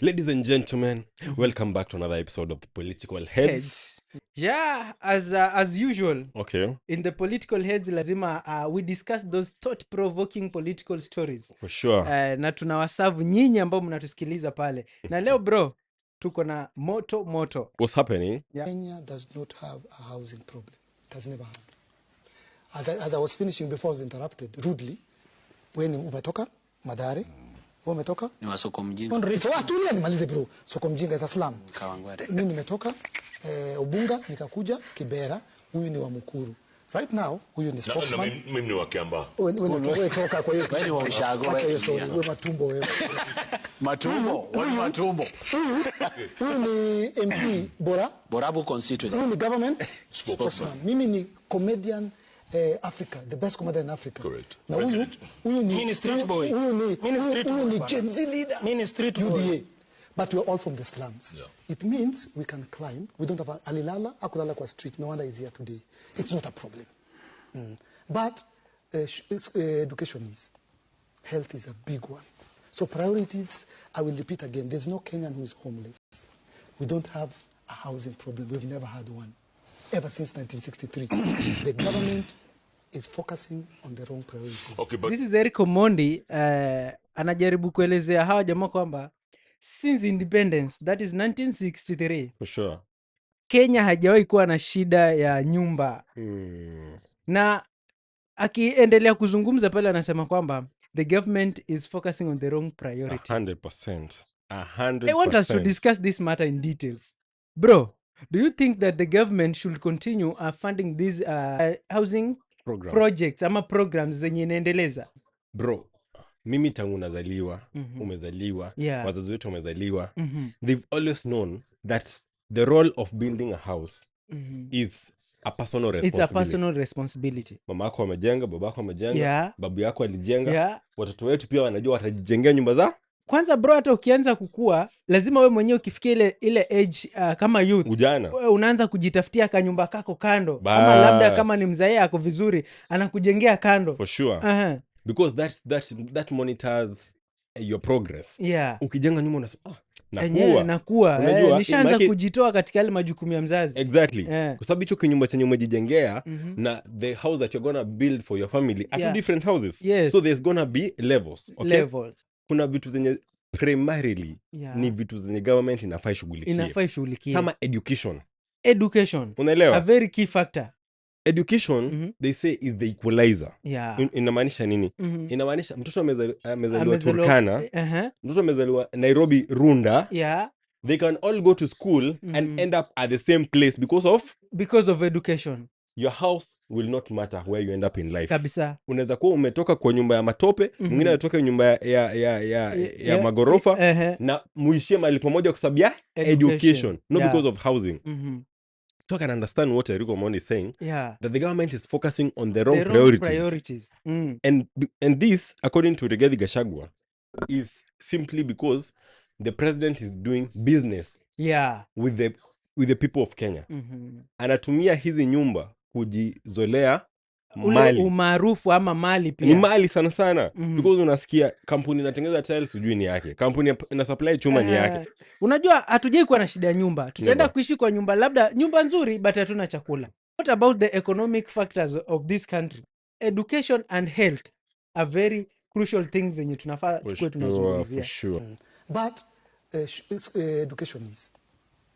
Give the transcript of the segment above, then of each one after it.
Ladies and gentlemen, welcome back to another episode of the Political Heads. Yeah, as usual, Okay, in the Political Heads lazima we discuss those thought-provoking political stories. for sure. Na tunawasavu nyinyi ambao mnatusikiliza pale. Na leo bro, tuko na moto. What's happening? Yeah. Kenya does not have a housing problem. It has never had. As I was finishing before I was interrupted rudely, when umetoka Madare, umetoka ni wa soko mjinga. Tulia nimalize bro. Soko mjinga is a slum. Kawangware. Mimi nimetoka Ubunga nikakuja Kibera, huyu ni wa Mukuru. Right now huyu ni spokesman. Mimi ni wa Kiambaa. Wewe toka kwa hiyo. Wewe wa Ushago, Wewe matumbo wewe. Matumbo. Huyu ni MP Borabu constituency. huyu ni government spokesman. Mimi ni comedian Africa, the best comedian in Africa. Correct. Na huyu ni street boy. huyu ni Gen Z leader. Mini street UDA. boy. But we are all from the slums. Yeah. It means we can climb. We don't have alilala, akulala kwa street. No wonder he's here today. It's not a problem. But education is. Health is a big one. So priorities, I will repeat again, there's no Kenyan who is homeless. We don't have a housing problem. We've never had one. Ever since 1963. The government is focusing on the wrong priorities. Okay, but This is Eric Omondi, anajaribu kuelezea hawa jamaa kwamba since independence, that is 1963, For sure. Kenya hajawahi kuwa na shida ya nyumba. Na akiendelea kuzungumza pale anasema kwamba the government is focusing on the wrong priorities. 100%. 100%. I want us to discuss this matter in details. Bro, do you think that the government should continue funding these housing Program. projects ama programs zenye inaendeleza? Bro, mimi tangu nazaliwa, umezaliwa, Yeah. wazazi wetu wamezaliwa. They've always known that the role of building a house is a personal It's a responsibility. personal responsibility. Mama yako amejenga, baba yako amejenga, Yeah. babu yako alijenga. Yeah. Watoto wetu pia wanajua watajijengea nyumba za Kwanza bro, hata ukianza kukua, lazima wewe mwenyewe ukifikia ile age kama youth, ujana. wewe unaanza kujitafutia kanyumba kako kando. Ama Bas. labda kama ni mzae ako vizuri, anakujengea kando. For sure. Aha. Because that monitors your progress. Yeah. Ukijenga nyumba unasema Enyewe nakuwa. Unajua, Nishaanza maana- kujitoa katika yale majukumu ya mzazi. Exactly. Yeah. Kwa sababu hicho kinyumba chenye umejijengea na the house that you're gonna build for your family are Yeah. two different houses. Yes. So there's gonna be levels. Okay? Levels. Kuna vitu zenye primarily Yeah. ni vitu zenye government inafaa ishughulikie. Inafaa ishughulikie. Kama education. Education. Unaelewa? A very key factor. Education they say is the equalizer. Yeah. Inamaanisha nini? Inamaanisha mtoto amezaliwa Amezaliwa- Turkana, Aha. mtoto amezaliwa Nairobi Runda, Yeah. they can all go to school and end up at the same place because of Because of education. your house will not matter where you end up in life. Kabisa. Unaweza kuwa umetoka kwa nyumba ya matope, mwingine anatoka nyumba ya magorofa Ehe. na muishie mahali pamoja kwa sababu ya Education. education, not Yeah. because of housing. Mhm. So I can understand what Eric Omondi is saying, Yeah. that the government is focusing on the wrong The wrong priorities. priorities. And this, according to Rigathi Gachagua, is simply because the president is doing business Yeah. with the people of Kenya. Anatumia hizi nyumba kujizolea Ule mali. umaarufu ama mali pia. Ni mali sana sana. Because unasikia kampuni inatengeneza tiles sijui ni yake. Kampuni ina supply chuma ni yake. Unajua hatujai kuwa na shida ya nyumba. Tutaenda Never. kuishi kwa nyumba, labda nyumba nzuri but hatuna chakula. What about the economic factors of this country? Education and health are very crucial things zenye tunafaa For tukue tunazungumzia. sure. But education is.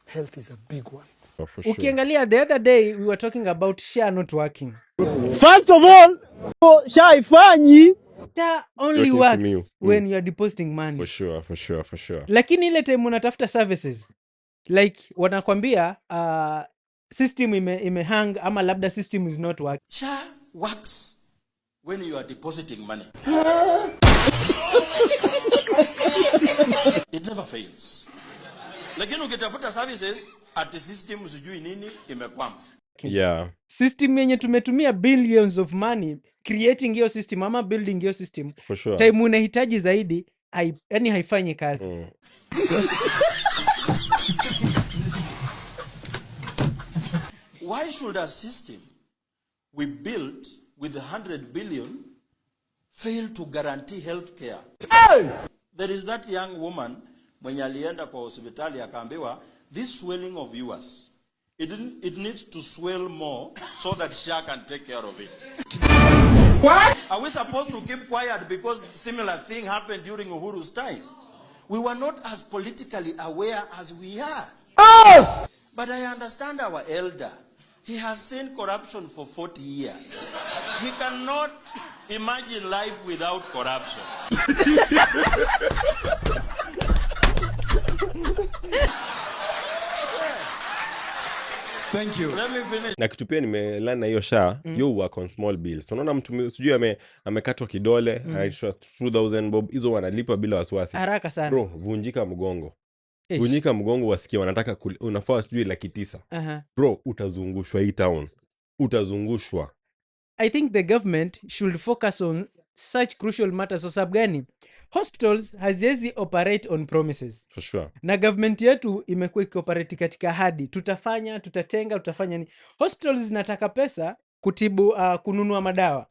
Health is a big one. For sure. Ukiangalia the other day we were talking about SHA not working. First of all, shaifanyi. SHA only Working works from you. when you are depositing money. For sure. Lakini ile time unatafuta services like wanakwambia system imehang ama labda system is not working. SHA works when you are depositing money. It never fails. Lakini ukitafuta services at the system sijui nini imekwama. Yeah. System yenye tumetumia billions of money creating hiyo system ama building hiyo system, For sure. time unahitaji zaidi yani haifanyi kazi. Why should a system we built with 100 billion fail to guarantee health care? There is that young woman mwenye alienda kwa hospitali akaambiwa, this swelling of yours, it needs to swell more so that SHA can take care of it. What? Are we supposed to keep quiet because similar thing happened during Uhuru's time? We were not as politically aware as we are. Oh! But I understand our elder. He has seen corruption for 40 years. He cannot imagine life without corruption. Thank you. Let me finish. Na kitu pia nimelana na hiyo SHA, you work on small bills. Unaona mtu sijui amekatwa kidole, anaitwa 2000 bob, hizo wanalipa bila wasiwasi. Haraka sana. Bro, vunjika mgongo. Vunjika mgongo wasikie wanataka unafaa sijui 900. Bro, utazungushwa hii town. Utazungushwa. I think the government should focus on such crucial matters. So sababu gani? Hospitals haziwezi operate on promises. For sure. Na government yetu imekuwa ikioperate katika ahadi. Tutafanya, tutatenga, tutafanya ni. Hospitals zinataka pesa kutibu, kununua madawa.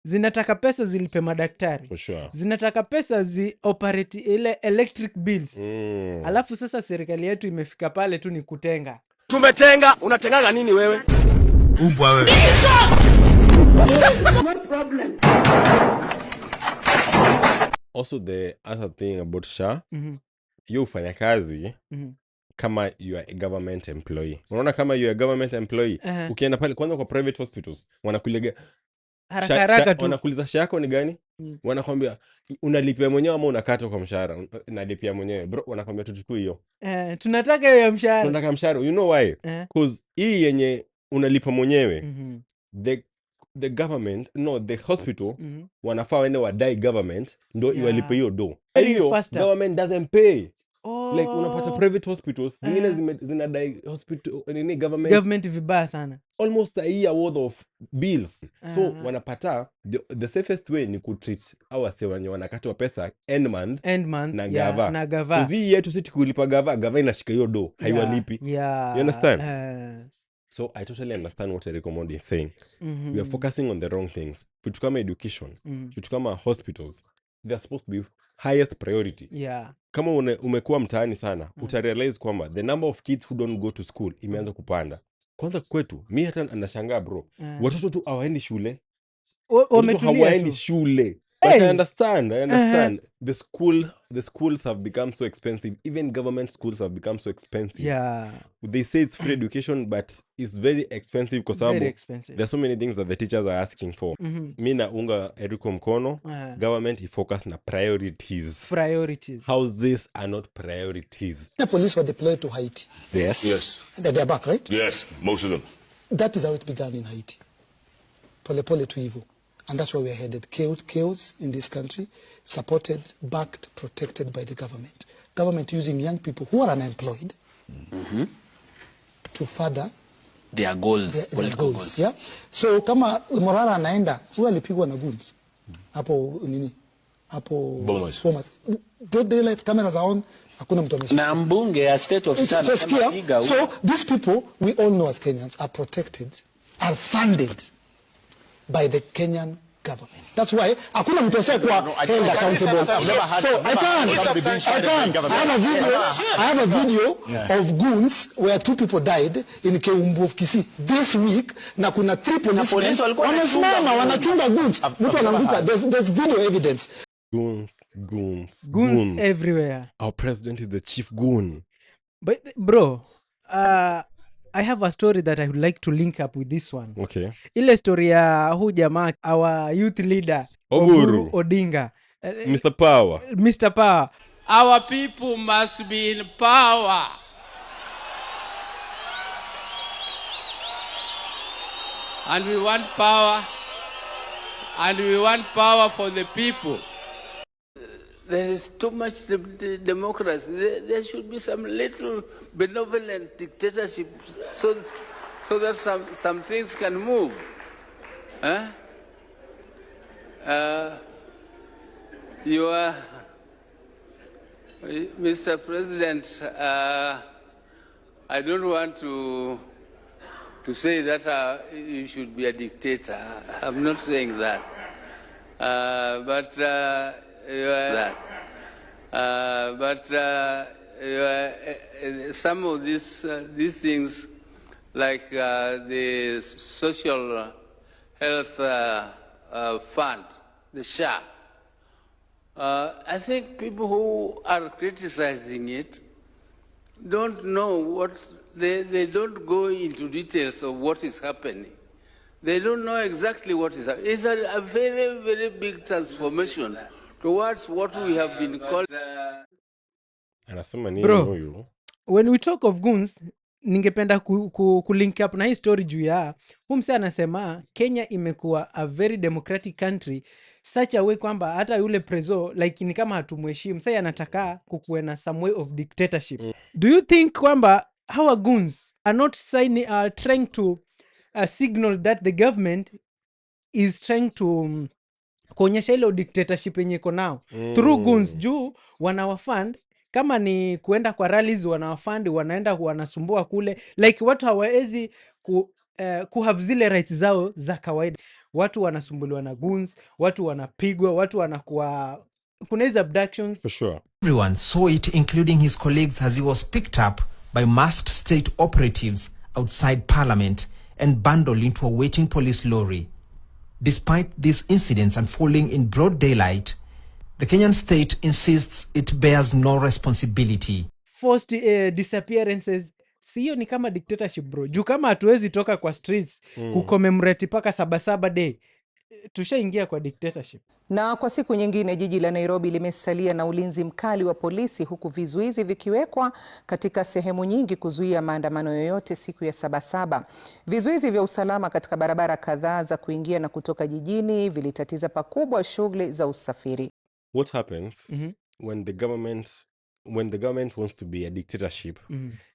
Zinataka pesa zilipe madaktari. For sure. Zinataka pesa operate ile electric bills. Alafu sasa serikali yetu imefika pale tu ni kutenga. Tumetenga, unatengaga nini wewe? Umbwa wewe. No problem. Also the other thing about SHA, you ufanya kazi kama you are a government employee. Unaona kama you are a government employee, ukienda pale kwanza kwa private hospitals, wanakulega haraka tu. Wanakuuliza SHA yako ni gani? Wanakwambia unalipia mwenyewe ama unakata kwa mshahara? Unalipia mwenyewe. Bro, wanakwambia tuchukue hiyo. Tunataka hiyo ya mshahara. Tunataka mshahara. You know why? Because hii yenye unalipa mwenyewe, the government, no, the hospital, wanafaa wende wadai government, ndo iwalipe hiyo do. Hiyo, government doesn't pay. Like, unapata private hospitals, zingine zinadai hospital, government vibaya sana. Almost a year worth of bills. So, wanapata, the safest way ni kutreat our sewanyo wanakatwa pesa end month na gava. Na gava. Kuzi yetu siti kulipa gava inashika hiyo do, haiwalipi. You understand? So I totally understand what Eric Omondi is saying. We are focusing on the wrong things. Vitu kama education, vitu kama hospitals, they are supposed to be highest priority. Kama umekuwa mtaani sana, utarealize kwamba the number of kids who don't go to school imeanza kupanda. Kwanza kwetu, mimi hata nashangaa bro. Watoto tu hawaendi shule. Hawaendi shule. But I understand. The schools have become so expensive. Even government schools have become so expensive. They say it's free education, but it's very expensive because there's so many things that the teachers are asking for. Mi naunga Eriko mkono. Government focus na priorities. Houses are not priorities. The police were deployed to Haiti. Yes. They're back, right? Yes, most of them. That is how it began in Haiti. Pole pole to evil. And that's where we are headed. Chaos in this country, supported, backed, protected by the government. Government using young people who are unemployed to further their goals, political goals. Yeah? So kama Morara anaenda, huwa alipigwa na goons. Hapo nini? Hapo Bomas. Broad daylight, cameras are on. Hakuna mtu amesha. Na mbunge ya state officer. So these people, we all know as Kenyans, are protected, are funded by the Kenyan government. That's why hakuna mtu asiyekuwa held accountable. So I have a video of goons where 2 people died in Keumbu of Kisii this week, na kuna 3 policemen wamesimama wanachunga goons. Mtu anaanguka. There's video evidence. Goons everywhere. Our president is the chief goon. But bro, I have a story that I would like to link up with this one. Okay. Ile story ya huu jamaa, our youth leader, Oburu Odinga. Mr. Power. Mr. Power. Our people must be in power. And we want power. And we want power for the people. There is too much democracy. There should be some little benevolent dictatorship so that some things can move. You are, Mr. President, I don't want to say that you should be a dictator. I'm not saying that. But But some of these things, like the social health fund, the SHA, I think people who are criticizing it don't know what, they don't go into details of what is happening. They don't know exactly what is happening. It's a very, very big transformation towards what we have been called. Bro, when we talk of goons, ningependa kulink up na hii story juu ya mse anasema Kenya imekuwa a very democratic country such a way kwamba hata yule prezo like ni kama hatumheshimu. Sasa anataka kukuwe na some way of dictatorship. Do you think kwamba our goons are not trying to signal that the government is trying to kuonyesha ile dictatorship yenye iko nao through goons juu wanawafund? Kama ni kuenda kwa rallies wanawafund, wanaenda wanasumbua kule, like watu hawawezi have zile rights zao za kawaida. Watu wanasumbuliwa na goons, watu wanapigwa, watu wanakuwa kuna hizo abductions. For sure. Everyone saw it, including his colleagues, as he was picked up by masked state operatives outside Parliament and bundled into a waiting police lorry. Despite these incidents unfolding in broad daylight, the Kenyan state insists it bears no responsibility. Forced disappearances. Siyo ni kama dictatorship, bro. Juu kama hatuwezi toka kwa streets kucommemorate paka 7/7 day, tushaingia kwa dictatorship. Na kwa siku nyingine jiji la Nairobi limesalia na ulinzi mkali wa polisi, huku vizuizi vikiwekwa katika sehemu nyingi kuzuia maandamano yoyote siku ya 7/7. Vizuizi vya usalama katika barabara kadhaa za kuingia na kutoka jijini vilitatiza pakubwa shughuli za usafiri. What happens when the government wants to be a dictatorship,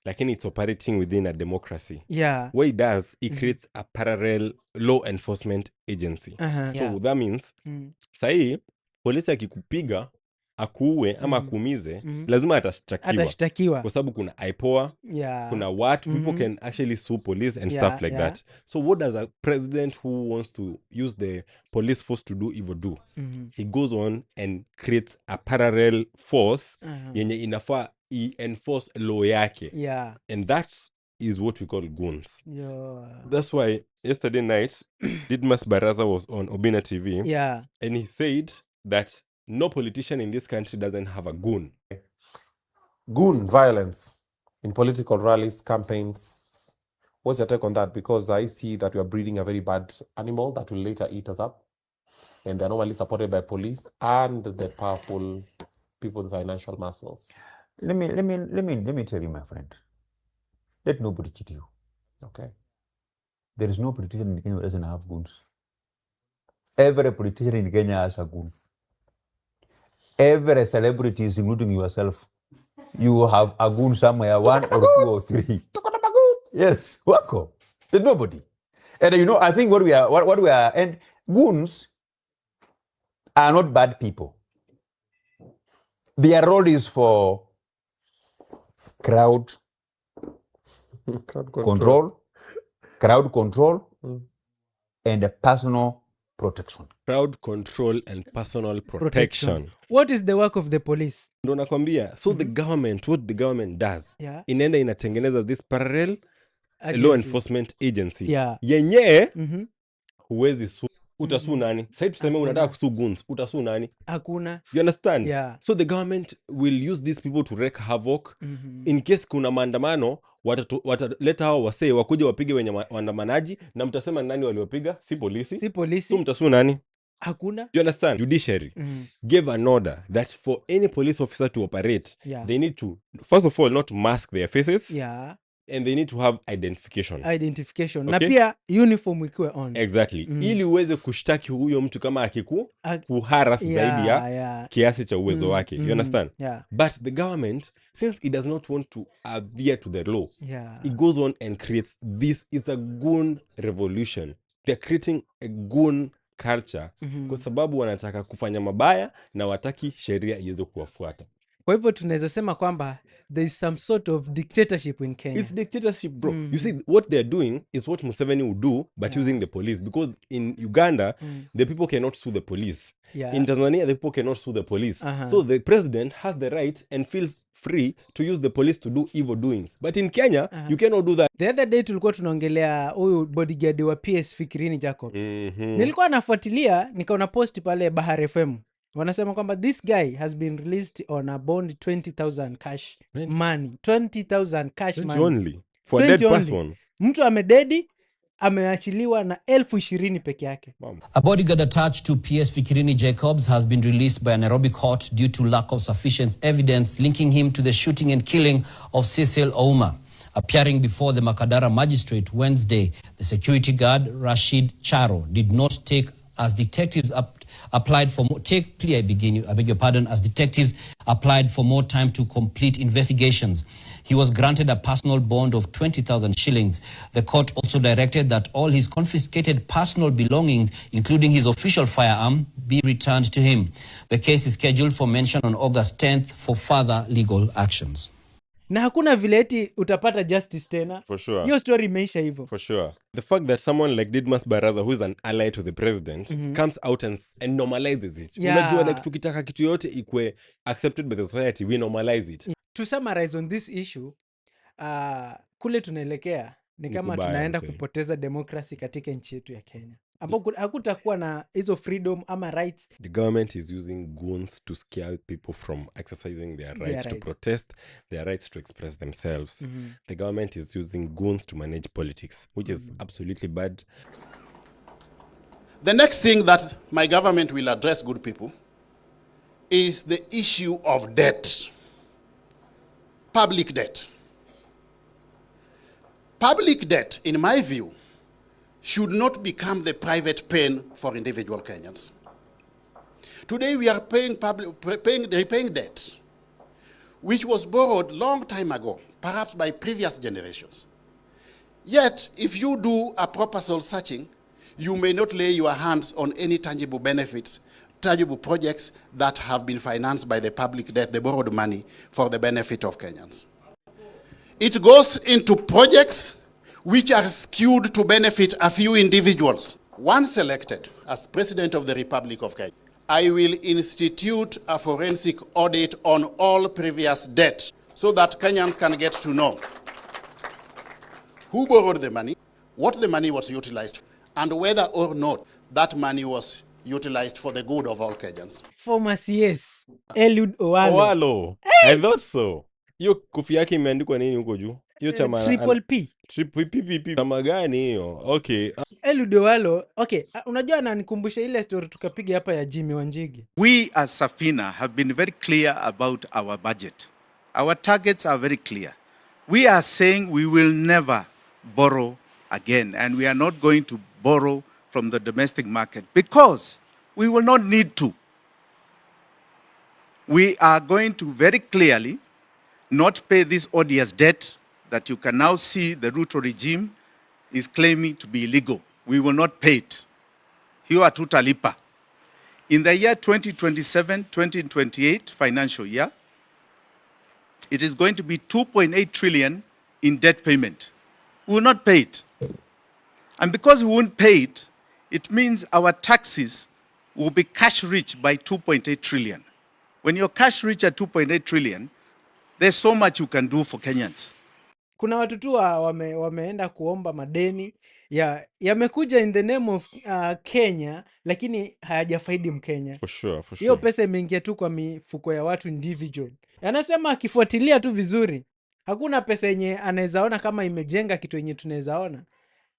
lakini it's operating within a democracy? Yeah. What it does, it creates a parallel law enforcement agency. So that means sahi polisi akikupiga akuue ama akuumize, lazima atashtakiwa kwa sababu kuna IPOA, kuna what people can actually sue police and stuff like that. So what does a president who wants to use the police force to do evil do? He goes on and creates a parallel force yenye inafaa enforce law yake. And that is what we call goons. That's why yesterday night Didmas Baraza was on Obina TV and he said that no politician in this country doesn't have a goon. Goon violence in political rallies, campaigns. What's your take on that? Because I see that we are breeding a very bad animal that will later eat us up. And they're normally supported by police and the powerful people with financial muscles. Let me tell you, my friend. Let nobody cheat you. Okay. There is no politician in Kenya who doesn't have goons. Every politician in Kenya has a goon. Every celebrity, including yourself, you have a goon somewhere, 1 or 2 or 3. Yes, wako. There's nobody. And I think what we are, and goons are not bad people. Their role is for crowd control, and personal protection. Crowd control and personal protection. What is the work of the police? Ndo nakwambia. So the government, what the government does, inaenda inatengeneza this parallel law enforcement agency. Yenye huwezi su. Utasu nani? Sasa tuseme unataka kusu goons, utasu nani? Hakuna. You understand? So the government will use these people to wreak havoc. In case kuna maandamano, wataleta hao wasee wakuje wapige wenye waandamanaji na mtasema nani waliopiga? Si polisi. So mtasu nani? Hakuna. You understand? Judiciary gave an order that for any police officer to operate, they need to, first of all, not mask their faces. And they need to have identification. Okay? Na pia uniform ikiwe on. Exactly. Ili uweze kushtaki huyo mtu kama kuharas zaidi ya kiasi cha uwezo wake. You understand? But the government, since it does not want to adhere to the law, it goes on and creates, this is a goon revolution. They're creating a goon culture kwa sababu wanataka kufanya mabaya na wataki sheria iweze kuwafuata. Kwa hivyo tunaweza sema kwamba there is some sort of dictatorship in Kenya. It's dictatorship, bro. You see, what they're doing is what Museveni would do, but using the police. Because in Uganda, the people cannot sue the police. In Tanzania, the people cannot sue the police. So the president has the right and feels free to use the police to do evil doings. But in Kenya, you cannot do that. The other day tulikuwa tunaongelea huyu bodyguard wa PS Fikirini Jacobs. Nilikuwa nafuatilia, nikaona post pale Bahari FM. Wanasema kwamba this guy has been released on a bond 20,000 cash money. 20,000 cash money. Only. For a dead person. Mtu amededi, ameachiliwa na 20,000 peke yake. A bodyguard attached to PS Fikirini Jacobs has been released by a Nairobi court due to lack of sufficient evidence linking him to the shooting and killing of Cecil Ouma. Appearing before the Makadara magistrate Wednesday, the security guard Rashid Charo did not take as detectives applied for more as detectives applied for more time to complete investigations. He was granted a personal bond of 20,000 shillings. The court also directed that all his confiscated personal belongings, including his official firearm, be returned to him. The case is scheduled for mention on August 10th for further legal actions. Na hakuna vile eti utapata justice tena. For sure. Hiyo story imeisha hivyo. For sure. The fact that someone like Didmas Baraza, who is an ally to the president, comes out and normalizes it. Unajua, like, tukitaka kitu yote ikwe accepted by the society, we normalize it. To summarize on this issue, kule tunaelekea ni kama tunaenda kupoteza democracy katika nchi yetu ya Kenya. Ambapo hakutakuwa na hizo freedom ama rights. The government is using goons to scare people from exercising their rights to protest, their rights to express themselves. The government is using goons to manage politics, which is absolutely bad. The next thing that my government will address, good people, is the issue of debt. Public debt. Public debt, in my view, should not become the private pain for individual Kenyans. Today we are repaying debt, which was borrowed long time ago, perhaps by previous generations. Yet, if you do a proper soul searching, you may not lay your hands on any tangible benefits, tangible projects that have been financed by the public debt, the borrowed money, for the benefit of Kenyans. It goes into projects which are skewed to benefit a few individuals. Once elected as President of the Republic of Kenya, I will institute a forensic audit on all previous debt so that Kenyans can get to know who borrowed the money, what the money was utilized for, and whether or not that money was utilized for the good of all Kenyans. Former CS, Eliud Owalo. Owalo. I thought so. Hiyo kofia yake imeandikwa nini huko juu? Hiyo chama Triple P. Triple P. Chama gani hiyo? Okay. Eliud Owalo. Okay, unajua ananikumbusha ile story tukapiga hapa ya Jimmy Wanjigi. We as Safina have been very clear about our budget. Our targets are very clear. We are saying we will never borrow again, and we are not going to borrow from the domestic market because we will not need to. We are going to very clearly not pay this odious debt that you can now see the Ruto regime is claiming to be illegal. We will not pay it. Hiyo hatutalipa. In the year 2027-2028 financial year, it is going to be 2.8 trillion in debt payment. We will not pay it. And because we won't pay it, it means our taxes will be cash rich by 2.8 trillion. When you're cash rich at 2.8 trillion, there's so much you can do for Kenyans. Kuna watu tu wameenda kuomba madeni yamekuja in the name of Kenya, lakini hayajafaidi Mkenya. For sure. Hiyo pesa imeingia tu kwa mifuko ya watu individual. Anasema akifuatilia tu vizuri, hakuna pesa yenye anawezaona kama imejenga kitu yenye tunawezaona.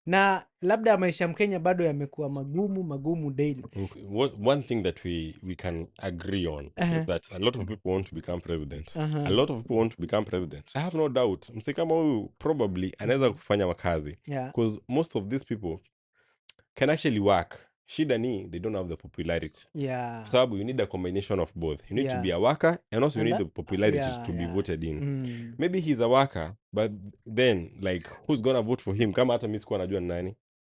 Na labda maisha Mkenya bado yamekuwa magumu daily. One thing that we can agree on is that a lot of people want to become president. A lot of people want to become president. I have no doubt. Msekama huyu probably anaweza kufanya makazi. Because most of these people can actually work. Shida ni they don't have the popularity. Kwa sababu you need a combination of both. You need to be a worker and also you need the popularity to be voted in. Maybe he's a worker, but then like who's gonna vote for him? Kama hata mimi sikuwa najua ni nani.